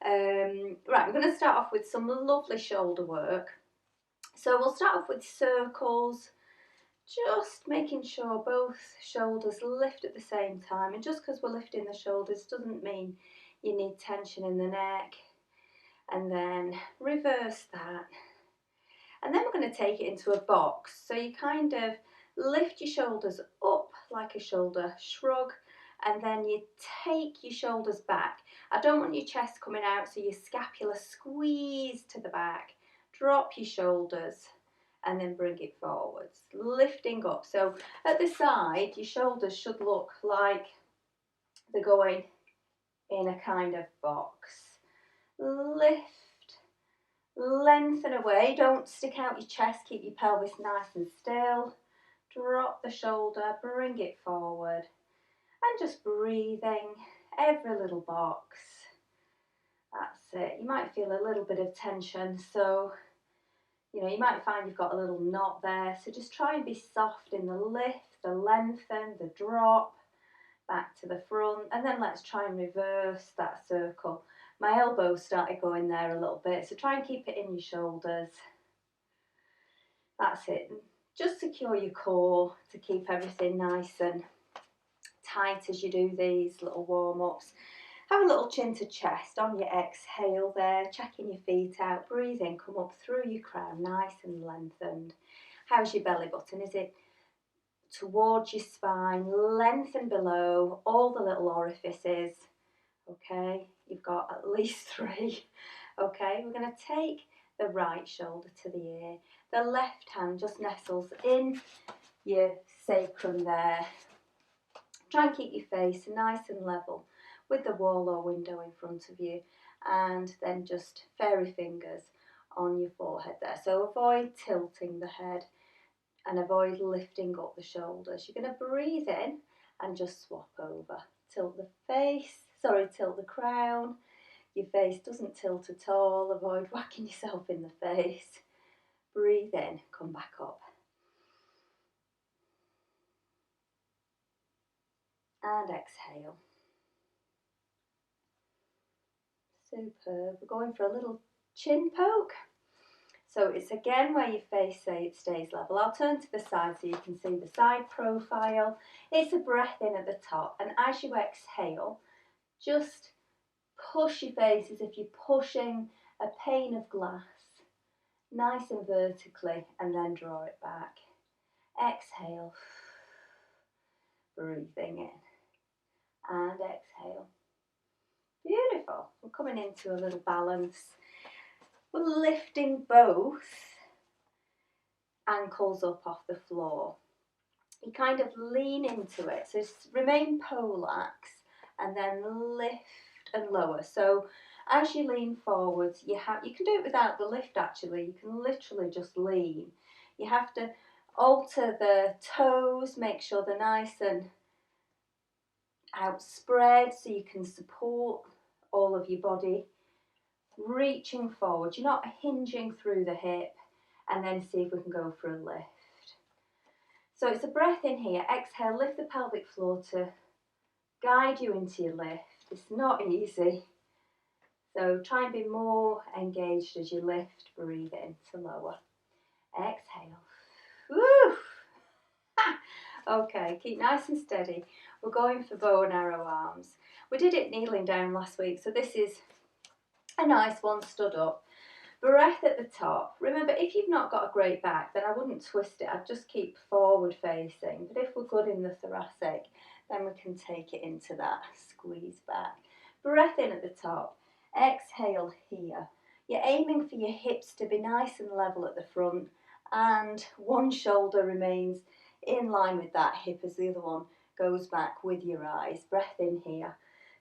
Right, I'm going to start off with some lovely shoulder work. So we'll start off with circles, just making sure both shoulders lift at the same time. And just because we're lifting the shoulders doesn't mean you need tension in the neck. And then reverse that. And then we're going to take it into a box. So you kind of lift your shoulders up like a shoulder shrug, and then you take your shoulders back. I don't want your chest coming out, so your scapula squeeze to the back. Drop your shoulders and then bring it forwards, lifting up. So at the side, your shoulders should look like they're going in a kind of box. Lift, lengthen away, don't stick out your chest, keep your pelvis nice and still. Drop the shoulder, bring it forward, and just breathing every little box. That's it. You might feel a little bit of tension, so you might find you've got a little knot there, so just try and be soft in the lift, the lengthen, the drop, back to the front, and then let's try and reverse that circle. My elbows started going there a little bit, so try and keep it in your shoulders. That's it. Just secure your core to keep everything nice and tight as you do these little warm-ups. Have a little chin to chest on your exhale there, checking your feet out, breathe in, come up through your crown, nice and lengthened. How's your belly button? Is it towards your spine, lengthen below, all the little orifices? Okay, you've got at least 3. Okay, we're going to take the right shoulder to the ear. The left hand just nestles in your sacrum there. Try and keep your face nice and level with the wall or window in front of you, and then just fairy fingers on your forehead there. So avoid tilting the head and avoid lifting up the shoulders. You're going to breathe in and just swap over. Tilt the crown. Your face doesn't tilt at all. Avoid whacking yourself in the face. Breathe in, come back up. And exhale. Superb. We're going for a little chin poke. So it's again where your face stays level. I'll turn to the side so you can see the side profile. It's a breath in at the top, and as you exhale, just push your face as if you're pushing a pane of glass, nice and vertically, and then draw it back. Exhale, breathing in, and exhale. Beautiful. We're coming into a little balance. We're lifting both ankles up off the floor. You kind of lean into it, so remain polax and then lift and lower. So as you lean forwards, you can do it without the lift actually. You can literally just lean. You have to alter the toes, make sure they're nice and outspread so you can support all of your body. Reaching forward, you're not hinging through the hip, and then see if we can go for a lift. So it's a breath in here, exhale, lift the pelvic floor to guide you into your lift. It's not easy, so try and be more engaged as you lift. Breathe in to lower. Exhale. Woo! Okay, keep nice and steady. We're going for bow and arrow arms. We did it kneeling down last week, so this is a nice one stood up. Breath at the top. Remember, if you've not got a great back, then I wouldn't twist it. I'd just keep forward facing. But if we're good in the thoracic, then we can take it into that squeeze back. Breath in at the top. Exhale here. You're aiming for your hips to be nice and level at the front, and one shoulder remains in line with that hip as the other one goes back with your eyes. Breath in here.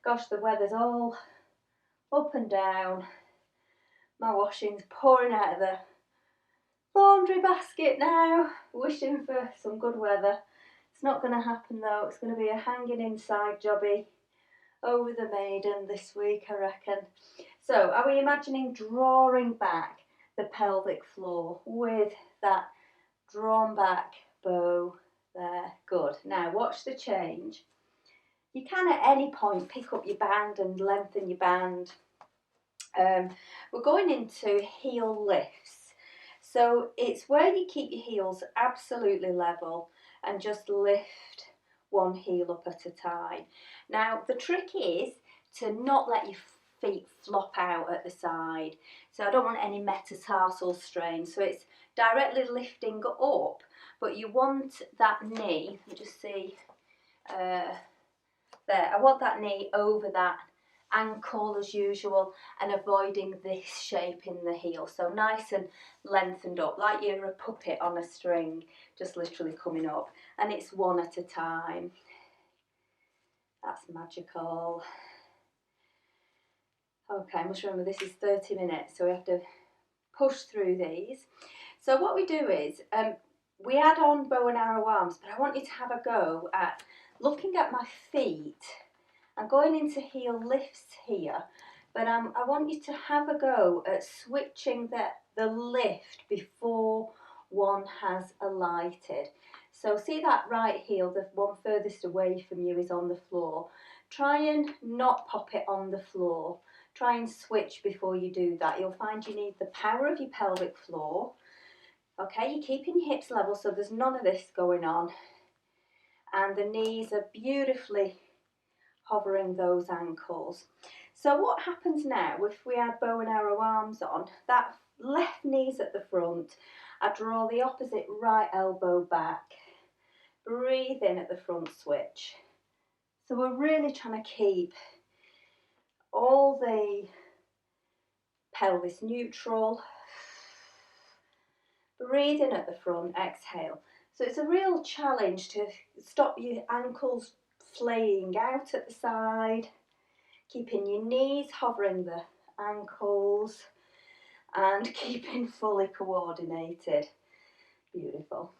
Gosh, the weather's all up and down. My washing's pouring out of the laundry basket now, wishing for some good weather. It's not going to happen though. It's going to be a hanging inside jobby over the maiden this week, I reckon. So are we imagining drawing back the pelvic floor with that drawn back bow there? Good. Now watch the change. You can at any point pick up your band and lengthen your band. We're going into heel lifts. So it's where you keep your heels absolutely level and just lift one heel up at a time. Now the trick is to not let your feet flop out at the side. So I don't want any metatarsal strain. So it's directly lifting up, but you want that knee, let me just see, there, I want that knee over that ankle as usual and avoiding this shape in the heel. So nice and lengthened up, like you're a puppet on a string, just literally coming up. And it's one at a time. That's magical. Okay, I must remember this is 30 minutes, so we have to push through these. So what we do is, we add on bow and arrow arms, but I want you to have a go at looking at my feet. I'm going into heel lifts here, but I want you to have a go at switching the lift before one has alighted. So see that right heel, the one furthest away from you is on the floor. Try and not pop it on the floor. Try and switch before you do that. You'll find you need the power of your pelvic floor. Okay, you're keeping your hips level so there's none of this going on. And the knees are beautifully hovering those ankles. So what happens now if we add bow and arrow arms on, that left knee's at the front, I draw the opposite right elbow back, breathe in at the front switch. So we're really trying to keep all the pelvis neutral, breathe in at the front, exhale. So it's a real challenge to stop your ankles flaying out at the side, keeping your knees hovering the ankles and keeping fully coordinated. Beautiful.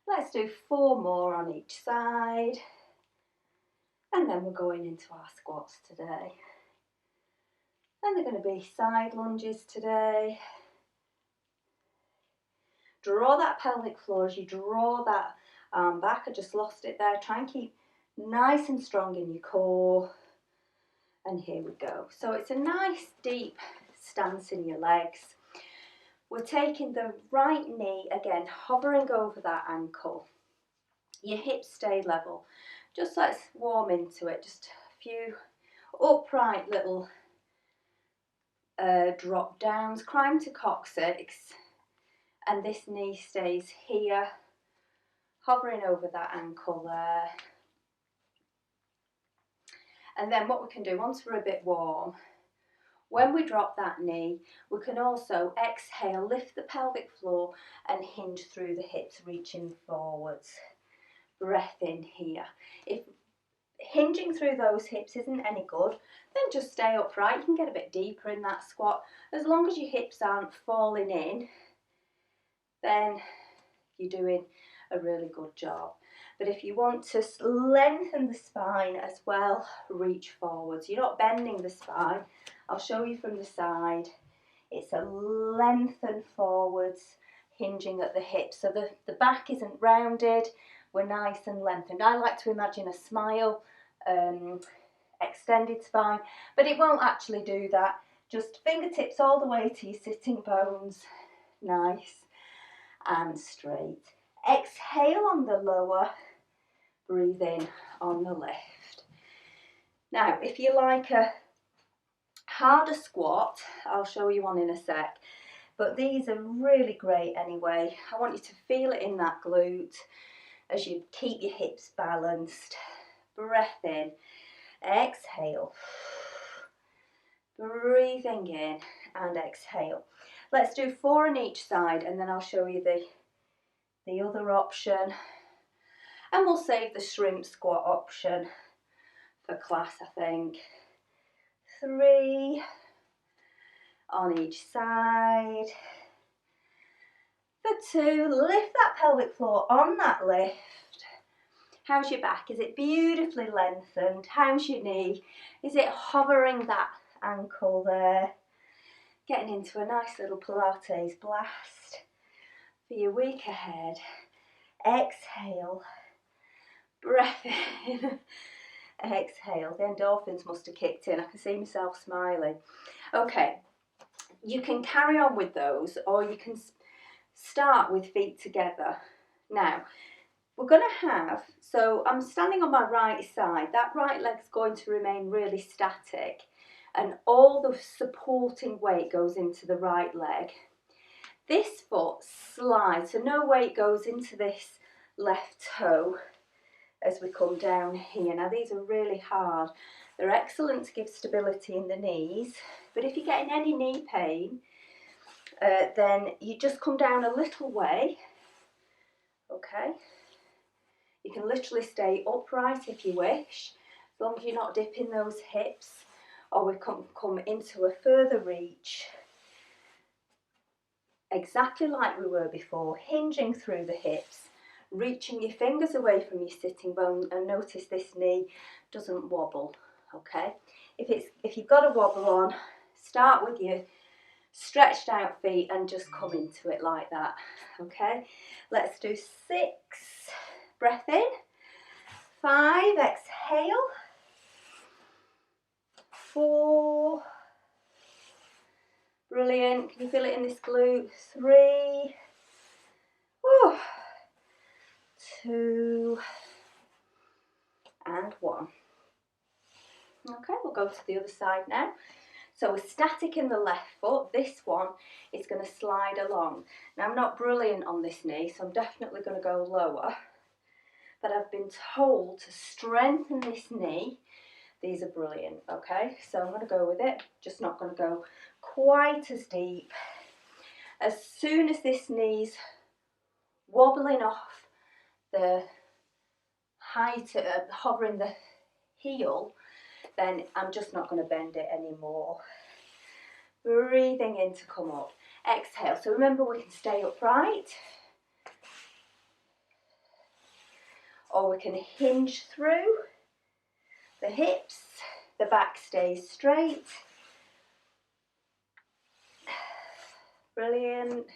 Let's do 4 more on each side and then we're going into our squats today. And they're going to be side lunges today. Draw that pelvic floor as you draw that arm back. I just lost it there. Try and keep nice and strong in your core. And here we go. So it's a nice deep stance in your legs. We're taking the right knee, again, hovering over that ankle. Your hips stay level. Just let's warm into it. Just a few upright little drop downs. Climb to coccyx. And this knee stays here, hovering over that ankle there. And then what we can do, once we're a bit warm, when we drop that knee, we can also exhale, lift the pelvic floor and hinge through the hips, reaching forwards. Breath in here. If hinging through those hips isn't any good, then just stay upright. You can get a bit deeper in that squat. As long as your hips aren't falling in, then you're doing a really good job. But if you want to lengthen the spine as well, reach forwards. You're not bending the spine. I'll show you from the side. It's a lengthen forwards, hinging at the hips. So the back isn't rounded, we're nice and lengthened. I like to imagine a smile, extended spine, but it won't actually do that. Just fingertips all the way to your sitting bones, nice and straight. Exhale on the lower, breathe in on the left. Now, if you like a harder squat, I'll show you one in a sec, but these are really great anyway. I want you to feel it in that glute as you keep your hips balanced. Breath in, exhale, breathing in and exhale. Let's do 4 on each side and then I'll show you the other option, and we'll save the shrimp squat option for class, I think. 3 on each side. For 2, lift that pelvic floor on that lift. How's your back? Is it beautifully lengthened? How's your knee? Is it hovering that ankle there? Getting into a nice little Pilates blast for your week ahead. Exhale, breath in Exhale. The endorphins must have kicked in. I can see myself smiling. Okay, you can carry on with those, or you can start with feet together. Now, we're going to have, so I'm standing on my right side, that right leg's going to remain really static, and all the supporting weight goes into the right leg. This foot slides, so no weight goes into this left toe as we come down here. Now these are really hard. They're excellent to give stability in the knees, but if you're getting any knee pain, then you just come down a little way, okay? You can literally stay upright if you wish, as long as you're not dipping those hips, or we can come into a further reach, exactly like we were before, hinging through the hips, reaching your fingers away from your sitting bone, and notice this knee doesn't wobble, okay? If you've got a wobble on, start with your stretched out feet and just come into it like that, okay? Let's do 6, breath in, 5, exhale, 4, brilliant, can you feel it in this glute, 3, 2, and 1. Okay, we'll go to the other side now. So we're static in the left foot. This one is going to slide along. Now I'm not brilliant on this knee, so I'm definitely going to go lower. But I've been told to strengthen this knee. These are brilliant, okay? So I'm going to go with it. Just not going to go quite as deep. As soon as this knee's wobbling off the height, hovering the heel, then I'm just not going to bend it anymore. Breathing in to come up. Exhale. So remember, we can stay upright, or we can hinge through the hips. The back stays straight. Brilliant.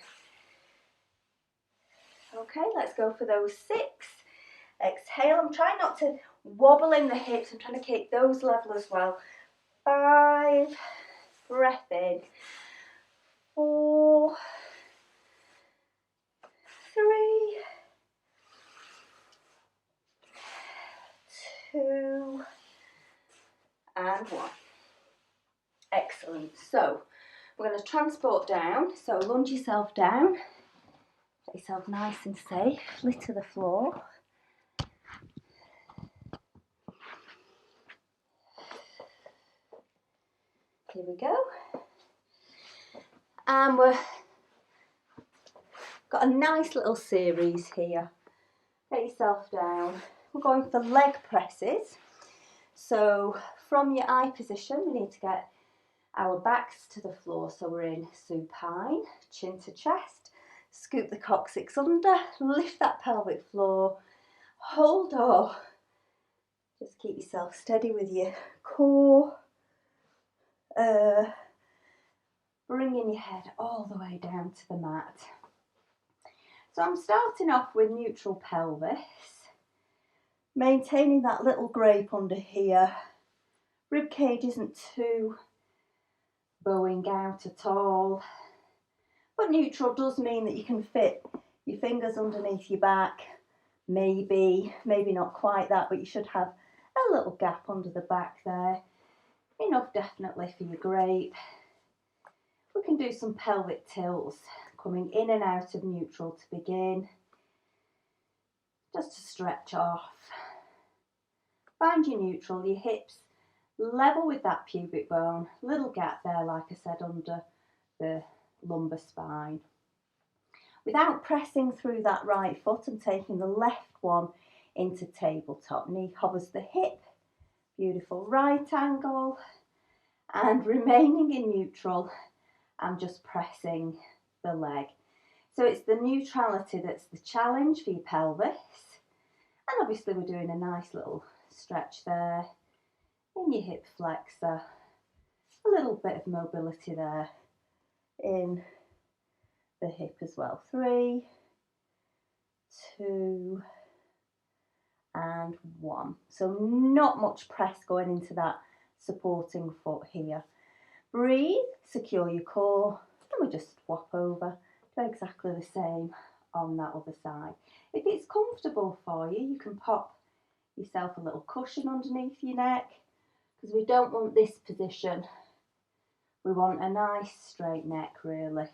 Okay, let's go for those 6. Exhale. I'm trying not to wobble in the hips. I'm trying to keep those level as well. 5, breath in. 4, 3, 2, and 1. Excellent. So we're going to transport down. So lunge yourself down. Get yourself nice and safely to the floor. Here we go. And we've got a nice little series here. Get yourself down. We're going for leg presses. So from your eye position, we need to get our backs to the floor. So we're in supine, chin to chest. Scoop the coccyx under, lift that pelvic floor, hold on. Just keep yourself steady with your core. Bringing your head all the way down to the mat. So I'm starting off with neutral pelvis, maintaining that little grape under here. Rib cage isn't too bowing out at all, but neutral does mean that you can fit your fingers underneath your back. Maybe not quite that, but you should have a little gap under the back there. Enough definitely for your grape. We can do some pelvic tilts, coming in and out of neutral to begin, just to stretch off. Find your neutral, your hips level with that pubic bone, little gap there like I said under the lumbar spine. Without pressing through that right foot and taking the left one into tabletop. Knee hovers the hip, beautiful right angle, and remaining in neutral, I'm just pressing the leg. So it's the neutrality that's the challenge for your pelvis. And obviously we're doing a nice little stretch there in your hip flexor. A little bit of mobility there in the hip as well. 3, 2, and 1. So not much press going into that supporting foot here. Breathe, secure your core, and we just swap over. Do exactly the same on that other side. If it's comfortable for you, you can pop yourself a little cushion underneath your neck, because we don't want this position. We want a nice straight neck, really.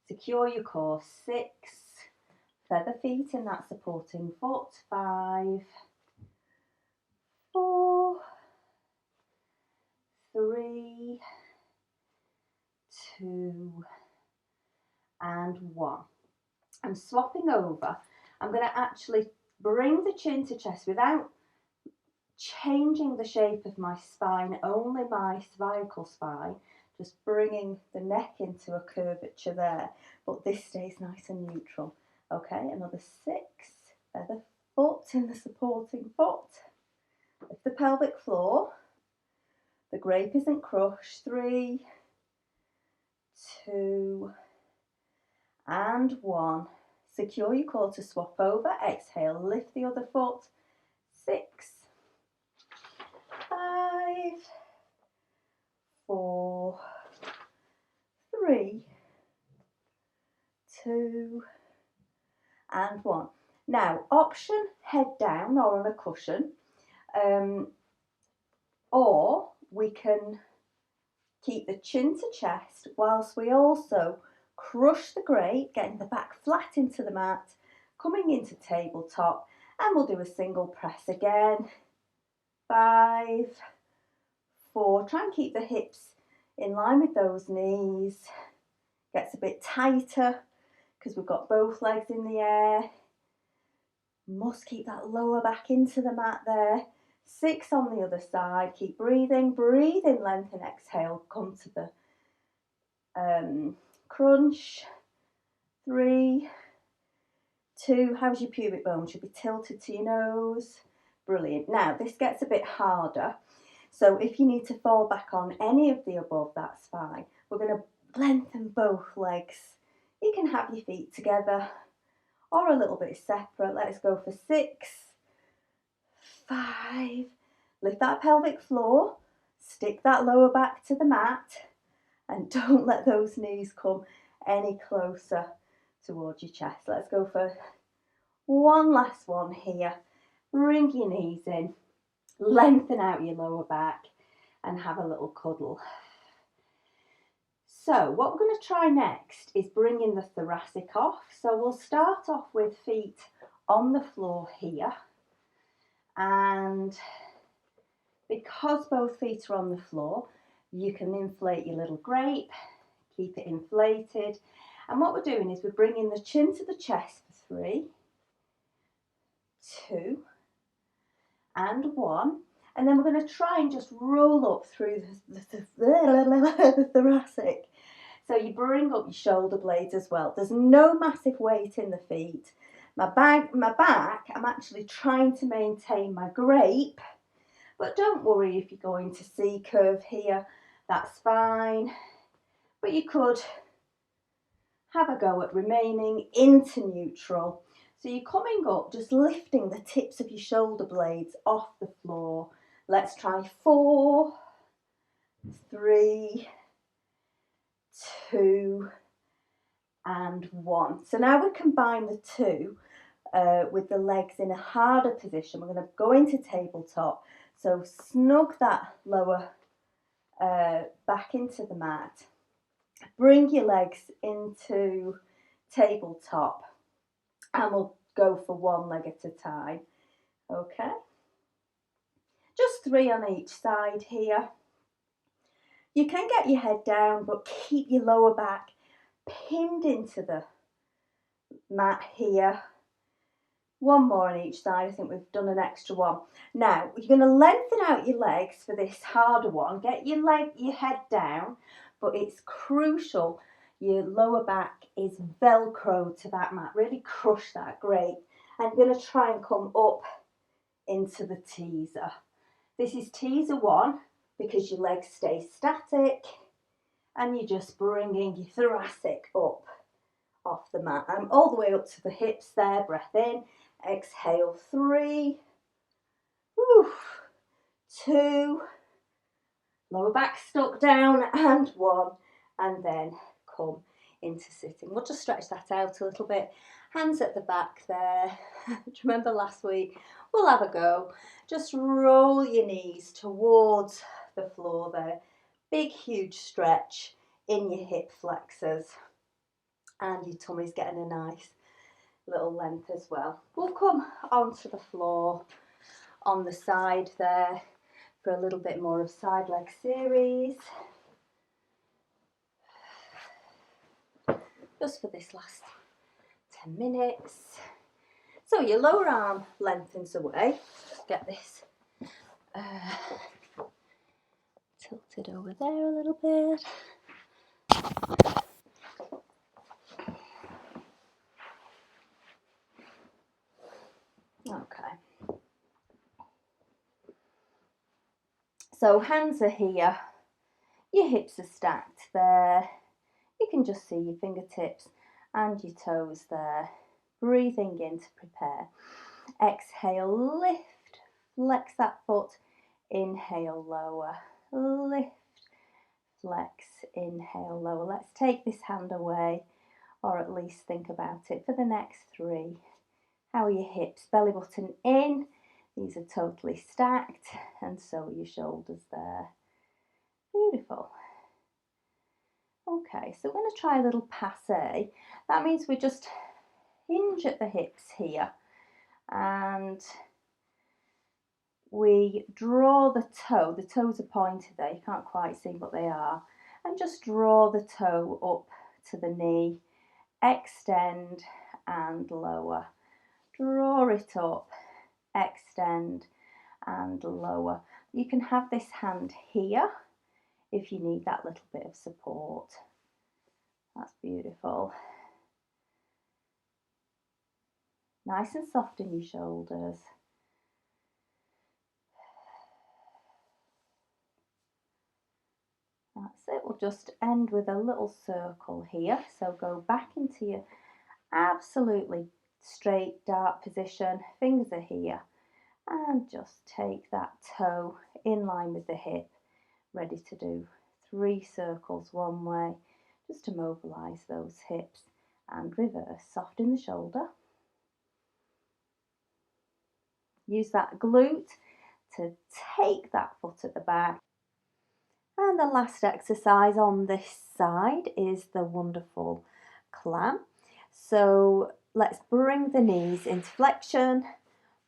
Secure your core. 6. Feather feet in that supporting foot. 5, 4, 3, 2, and 1. I'm swapping over. I'm going to actually bring the chin to chest without changing the shape of my spine, only my cervical spine, just bringing the neck into a curvature there, but this stays nice and neutral. Okay, another 6, feather foot in the supporting foot. Lift the pelvic floor. The grape isn't crushed. 3, 2, and 1. Secure your core to swap over. Exhale, lift the other foot. 6, 5, 4, 3, 2, and 1. Now, option head down or on a cushion, or we can keep the chin to chest whilst we also crush the grape, getting the back flat into the mat, coming into tabletop, and we'll do a single press again. 5, 4, try and keep the hips in line with those knees. Gets a bit tighter because we've got both legs in the air. Must keep that lower back into the mat there. 6 on the other side. Keep breathing. Breathe in, lengthen, exhale. Come to the crunch. 3, 2. How's your pubic bone? Should be tilted to your nose. Brilliant. Now this gets a bit harder. So if you need to fall back on any of the above, that's fine. We're going to lengthen both legs. You can have your feet together or a little bit separate. Let's go for 6, 5. Lift that pelvic floor. Stick that lower back to the mat. And don't let those knees come any closer towards your chest. Let's go for one last one here. Bring your knees in. Lengthen out your lower back and have a little cuddle. So what we're going to try next is bringing the thoracic off. So we'll start off with feet on the floor here. And because both feet are on the floor, you can inflate your little grape, keep it inflated. And what we're doing is we're bringing the chin to the chest for 3, 2, and 1. And then we're going to try and just roll up through the thoracic. So you bring up your shoulder blades as well. There's no massive weight in the feet. My back, I'm actually trying to maintain my grape. But don't worry if you're going to C curve here, that's fine. But you could have a go at remaining into neutral. So you're coming up, just lifting the tips of your shoulder blades off the floor. Let's try 4, 3, 2, and 1. So now we combine the 2 with the legs in a harder position. We're going to go into tabletop. So snug that lower back into the mat. Bring your legs into tabletop. And we'll go for one leg at a time. Okay. Just 3 on each side here. You can get your head down, but keep your lower back pinned into the mat here. 1 more on each side. I think we've done an extra one. Now, you're going to lengthen out your legs for this harder one. Get your head down, but it's crucial your lower back is Velcro to that mat. Really crush that. Great. And you're going to try and come up into the teaser. This is teaser 1 because your legs stay static and you're just bringing your thoracic up off the mat. I'm all the way up to the hips there. Breath in. Exhale, 3, whew, 2, lower back stuck down, and 1, and then come into sitting. We'll just stretch that out a little bit. Hands at the back there. Do you remember last week? We'll have a go. Just roll your knees towards the floor there. Big, huge stretch in your hip flexors. And your tummy's getting a nice little length as well. We'll come onto the floor on the side there for a little bit more of side leg series. Just for this last 10 minutes. So your lower arm lengthens away. Just get this tilted over there a little bit. Okay. So hands are here. Your hips are stacked there. You can just see your fingertips and your toes there. Breathing in to prepare. Exhale, lift, flex that foot. Inhale, lower, lift, flex, inhale, lower. Let's take this hand away, or at least think about it for the next 3. How are your hips? Belly button in. These are totally stacked, and so are your shoulders there. Beautiful. Okay, so we're going to try a little passe. That means we just hinge at the hips here, and we draw the toe. The toes are pointed there, you can't quite see, but they are. And just draw the toe up to the knee, extend and lower. Draw it up, extend and lower. You can have this hand here if you need that little bit of support. That's beautiful. Nice and soft in your shoulders. That's it. We'll just end with a little circle here. So go back into your absolutely straight, dark position. Fingers are here. And just take that toe in line with the hip. Ready to do 3 circles one way, just to mobilise those hips. And reverse. Soften the shoulder. Use that glute to take that foot at the back. And the last exercise on this side is the wonderful clam. So let's bring the knees into flexion,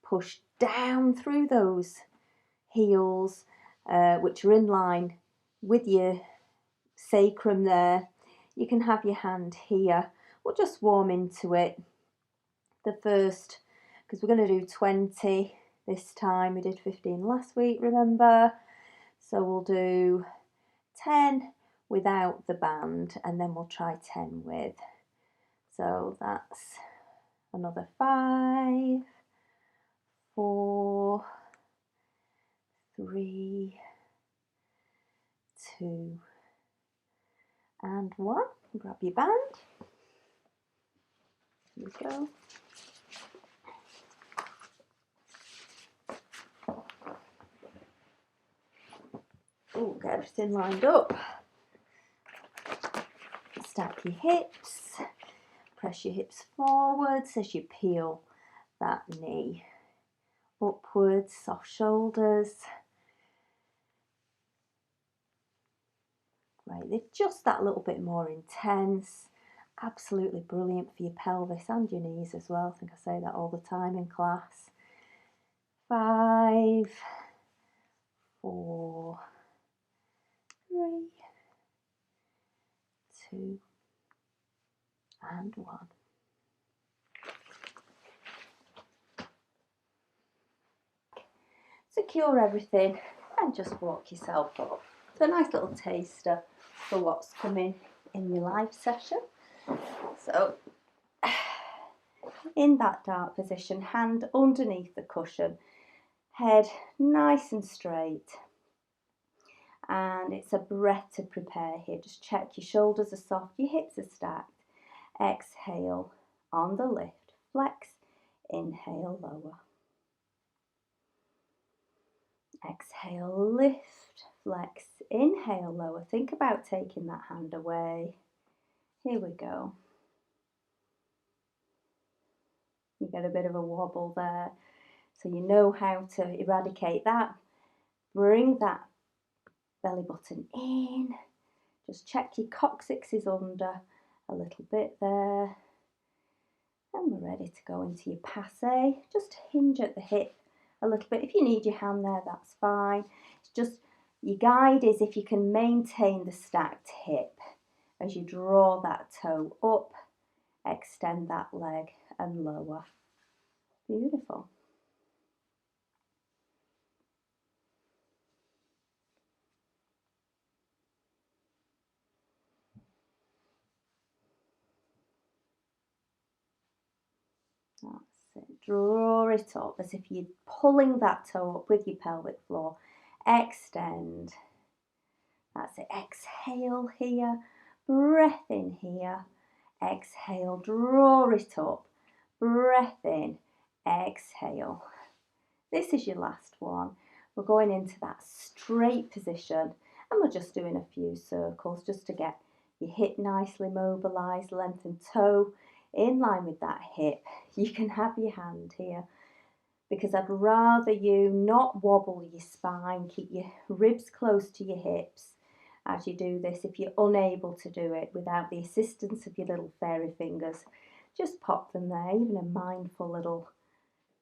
push down through those heels, which are in line with your sacrum there. You can have your hand here. We'll just warm into it. The first, because we're going to do 20 this time. We did 15 last week, remember? So we'll do 10 without the band, and then we'll try 10 with. So that's another 5, 4, 3, 2, and 1. Grab your band. Here we go. Oh, get everything lined up. Stack your hips. Press your hips forwards as you peel that knee upwards. Soft shoulders. Right, they're just that little bit more intense. Absolutely brilliant for your pelvis and your knees as well. I think I say that all the time in class. 5, 4, 3, 2, and 1. Secure everything and just walk yourself up. It's a nice little taster for what's coming in your live session. So, in that dark position, hand underneath the cushion, head nice and straight. And it's a breath to prepare here. Just check your shoulders are soft, your hips are stacked. Exhale on the lift, flex, Inhale, lower. Exhale, lift, flex. Inhale, lower. Think about taking that hand away. Here we go. You get a bit of a wobble there. So you know how to eradicate that. Bring that belly button in. Just check your coccyx is under a little bit there. And we're ready to go into your passe. Just hinge at the hip a little bit. If you need your hand there, that's fine. It's just, your guide is if you can maintain the stacked hip as you draw that toe up, extend that leg and lower. Beautiful. That's it. Draw it up as if you're pulling that toe up with your pelvic floor. Extend. That's it. Exhale here. Breath in here. Exhale. Draw it up. Breath in. Exhale. This is your last one. We're going into that straight position and we're just doing a few circles just to get your hip nicely mobilised, lengthen toe in line with that hip. You can have your hand here because I'd rather you not wobble your spine, keep your ribs close to your hips as you do this. If you're unable to do it without the assistance of your little fairy fingers, just pop them there. Even a mindful little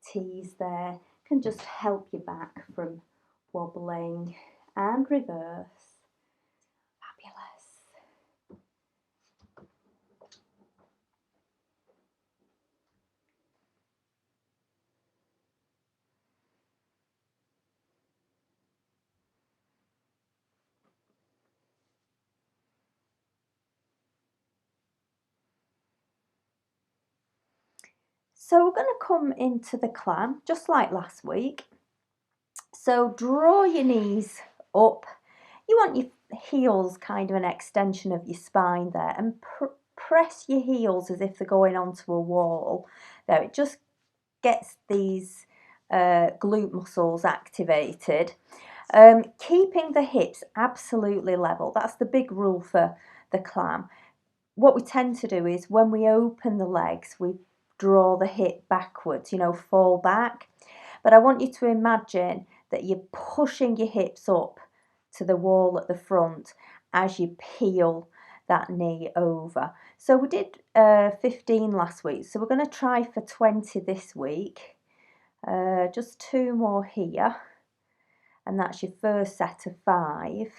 tease there can just help you back from wobbling. And reverse. Fabulous. So we're going to come into the clam just like last week. So draw your knees up. You want your heels kind of an extension of your spine there, and press your heels as if they're going onto a wall. There, it just gets these glute muscles activated. Keeping the hips absolutely level. That's the big rule for the clam. What we tend to do is when we open the legs, we draw the hip backwards, fall back. But I want you to imagine that you're pushing your hips up to the wall at the front as you peel that knee over. So we did 15 last week, so we're going to try for 20 this week. Just 2 more here, and that's your first set of 5.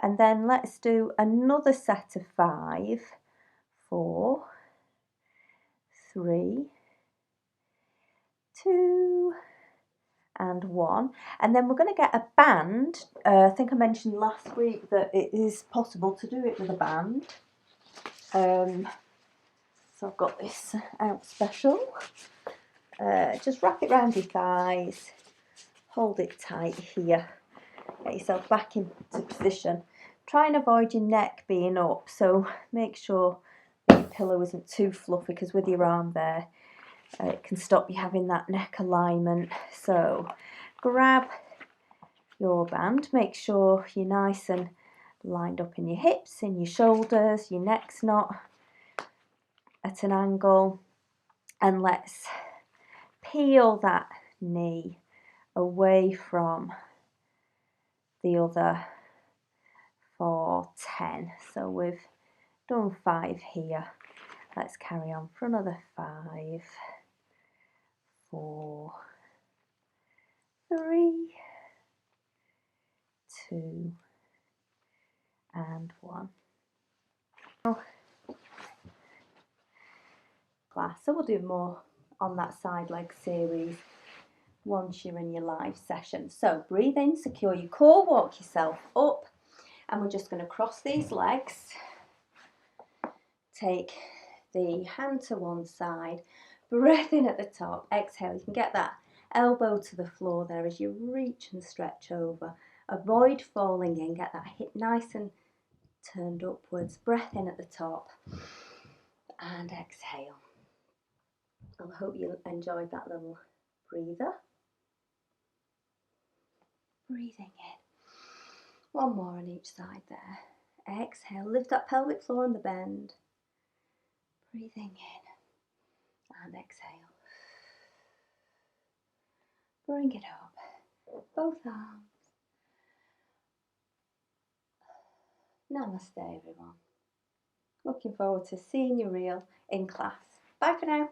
And then let's do another set of 5, 4, 3, 2, and 1. And then we're going to get a band. I think I mentioned last week that it is possible to do it with a band. So I've got this out special. Just wrap it around your thighs, hold it tight here, get yourself back into position. Try and avoid your neck being up, so make sure that your pillow isn't too fluffy, because with your arm there, it can stop you having that neck alignment. So grab your band, make sure you're nice and lined up in your hips, in your shoulders, your neck's not at an angle, and let's peel that knee away from the other for 10. So we've done 5 here. Let's carry on for another 5, 4, 3, 2, and 1. Class. So we'll do more on that side leg series once you're in your live session. So breathe in, secure your core, walk yourself up, and we're just going to cross these legs. Take the hand to one side, breath in at the top, exhale. You can get that elbow to the floor there as you reach and stretch over. Avoid falling in, get that hip nice and turned upwards. Breath in at the top and exhale. I hope you enjoyed that little breather. Breathing in. One more on each side there. Exhale, lift that pelvic floor on the bend. Breathing in and exhale. Bring it up. Both arms. Namaste, everyone. Looking forward to seeing you real in class. Bye for now.